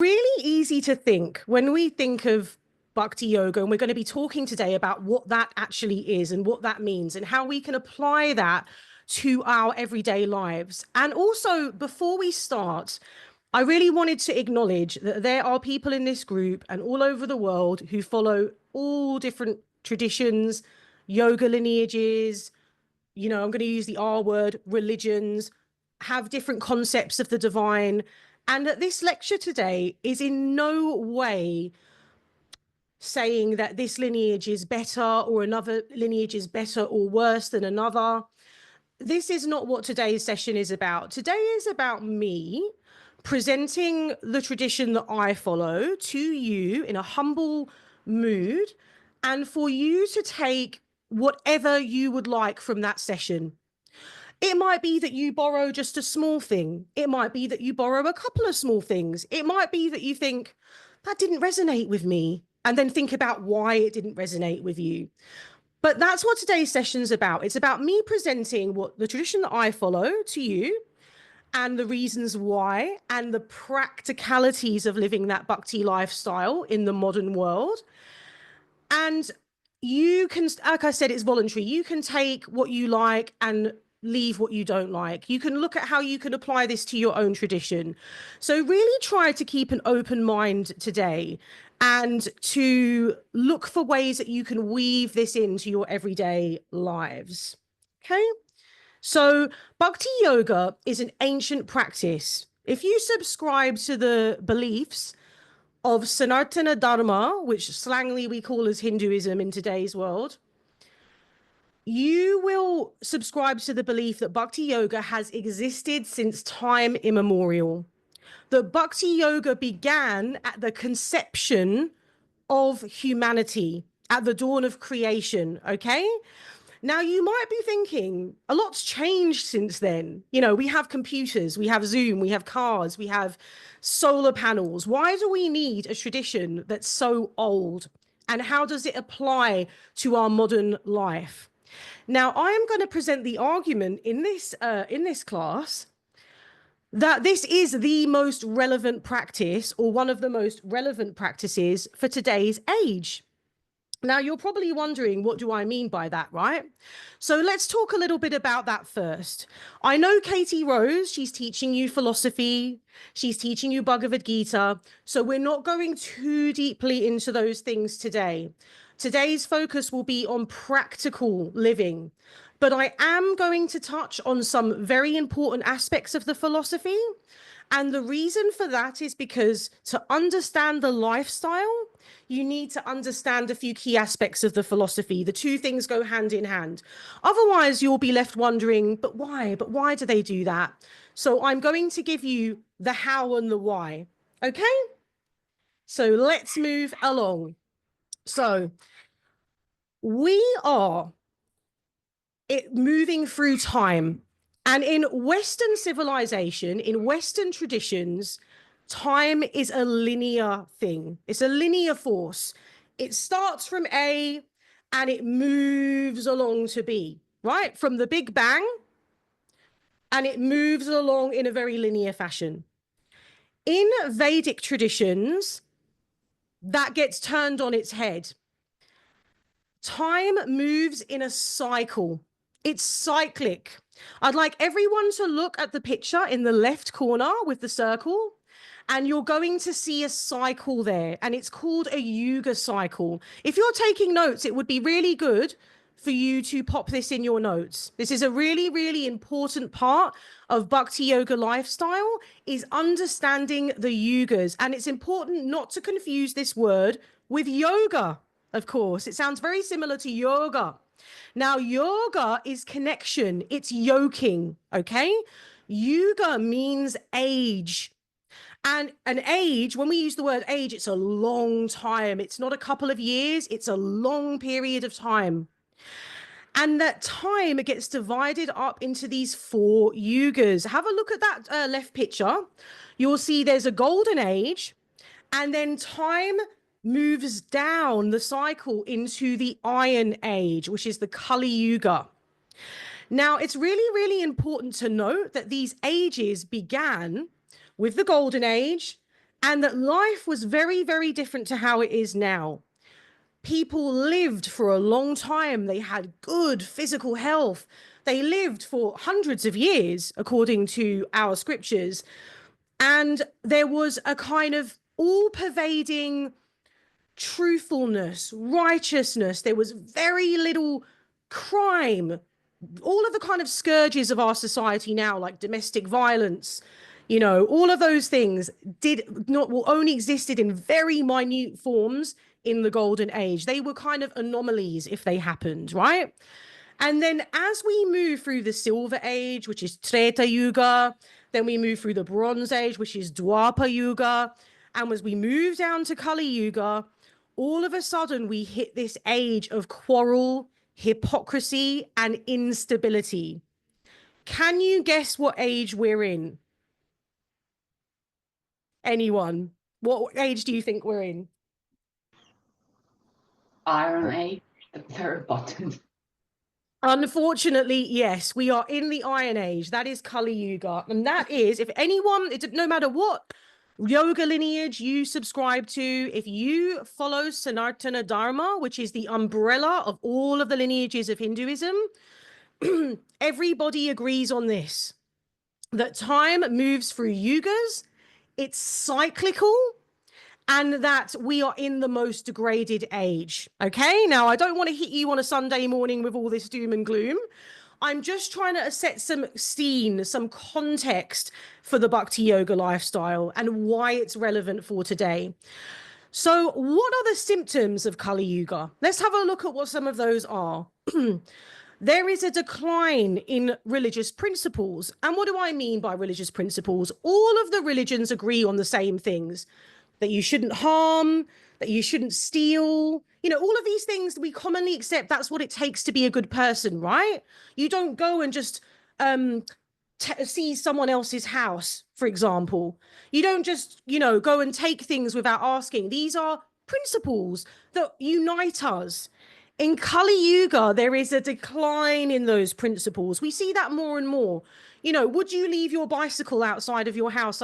Really easy to think when we think of Bhakti Yoga, and we're going to be talking today about what that actually is and what that means and how we can apply that to our everyday lives. And also, before we start, I really wanted to acknowledge that there are people in this group and all over the world who follow all different traditions, yoga lineages, I'm going to use the R word, religions, have different concepts of the divine. And that this lecture today is in no way saying that this lineage is better or another lineage is better or worse than another. This is not what today's session is about. Today is about me presenting the tradition that I follow to you in a humble mood, and for you to take whatever you would like from that session. It might be that you borrow just a small thing. It might be that you borrow a couple of small things. It might be that you think, that didn't resonate with me, and then think about why it didn't resonate with you. But that's what today's session is about. It's about me presenting what the tradition that I follow to you and the reasons why and the practicalities of living that bhakti lifestyle in the modern world. And you can, like I said, it's voluntary. You can take what you like and leave what you don't like. You can look at how you can apply this to your own tradition. So really try to keep an open mind today and to look for ways that you can weave this into your everyday lives. Okay. So Bhakti Yoga is an ancient practice. If you subscribe to the beliefs of Sanatana Dharma, which slangly we call as Hinduism in today's world, you will subscribe to the belief that Bhakti Yoga has existed since time immemorial. That Bhakti Yoga began at the conception of humanity, at the dawn of creation, okay? Now, you might be thinking, a lot's changed since then. We have computers, we have Zoom, we have cars, we have solar panels. Why do we need a tradition that's so old? And how does it apply to our modern life? Now, I am going to present the argument in this class that this is the most relevant practice, or one of the most relevant practices for today's age. Now, you're probably wondering, what do I mean by that, right? So let's talk a little bit about that first. I know Katie Rose, she's teaching you philosophy, she's teaching you Bhagavad Gita, so we're not going too deeply into those things today. Today's focus will be on practical living, but I am going to touch on some very important aspects of the philosophy. And the reason for that is because to understand the lifestyle, you need to understand a few key aspects of the philosophy. The two things go hand in hand. Otherwise, you'll be left wondering, but why? But why do they do that? So I'm going to give you the how and the why. Okay? So let's move along. So we are moving through time. And in Western civilization, in Western traditions, time is a linear thing. It's a linear force. It starts from A and it moves along to B, right? From the Big Bang, and it moves along in a very linear fashion. In Vedic traditions, that gets turned on its head. Time moves in a cycle. It's cyclic. I'd like everyone to look at the picture in the left corner with the circle, and you're going to see a cycle there, and it's called a yuga cycle. If you're taking notes, it would be really good for you to pop this in your notes. This is a really, really important part of Bhakti Yoga lifestyle, is understanding the yugas. And it's important not to confuse this word with yoga, of course. It sounds very similar to yoga. Now, yoga is connection. It's yoking, okay? Yuga means age. And an age, when we use the word age, it's a long time. It's not a couple of years. It's a long period of time. And that time gets divided up into these 4 yugas. Have a look at that left picture. You'll see there's a golden age, and then time moves down the cycle into the Iron Age, which is the Kali Yuga. Now, it's really, really important to note that these ages began with the Golden Age, and that life was very, very different to how it is now. People lived for a long time. They had good physical health. They lived for hundreds of years, according to our scriptures. And there was a kind of all pervading truthfulness, righteousness. There was very little crime. All of the kind of scourges of our society now, like domestic violence, all of those things did not, well, only existed in very minute forms in the golden age. They were kind of anomalies if they happened, right? And then as we move through the Silver Age, which is Treta Yuga, then we move through the Bronze Age, which is Dwapara Yuga, and as we move down to Kali Yuga, all of a sudden we hit this age of quarrel, hypocrisy, and instability. Can you guess what age we're in? Anyone? What age do you think we're in? Iron Age, the very bottom. Unfortunately, yes, we are in the Iron Age. That is Kali Yuga. And that is, if anyone, no matter what yoga lineage you subscribe to, if you follow Sanatana Dharma, which is the umbrella of all of the lineages of Hinduism, everybody agrees on this, that time moves through yugas, it's cyclical, and that we are in the most degraded age. Okay, now I don't want to hit you on a Sunday morning with all this doom and gloom. I'm just trying to set some scene, some context for the Bhakti Yoga lifestyle and why it's relevant for today. So what are the symptoms of Kali Yuga? Let's have a look at what some of those are. There is a decline in religious principles. And what do I mean by religious principles? All of the religions agree on the same things: that you shouldn't harm, that you shouldn't steal, all of these things we commonly accept. That's what it takes to be a good person, right? You don't go and just see someone else's house, for example. You don't just, go and take things without asking. These are principles that unite us. In Kali Yuga, there is a decline in those principles. We see that more and more. Would you leave your bicycle outside of your house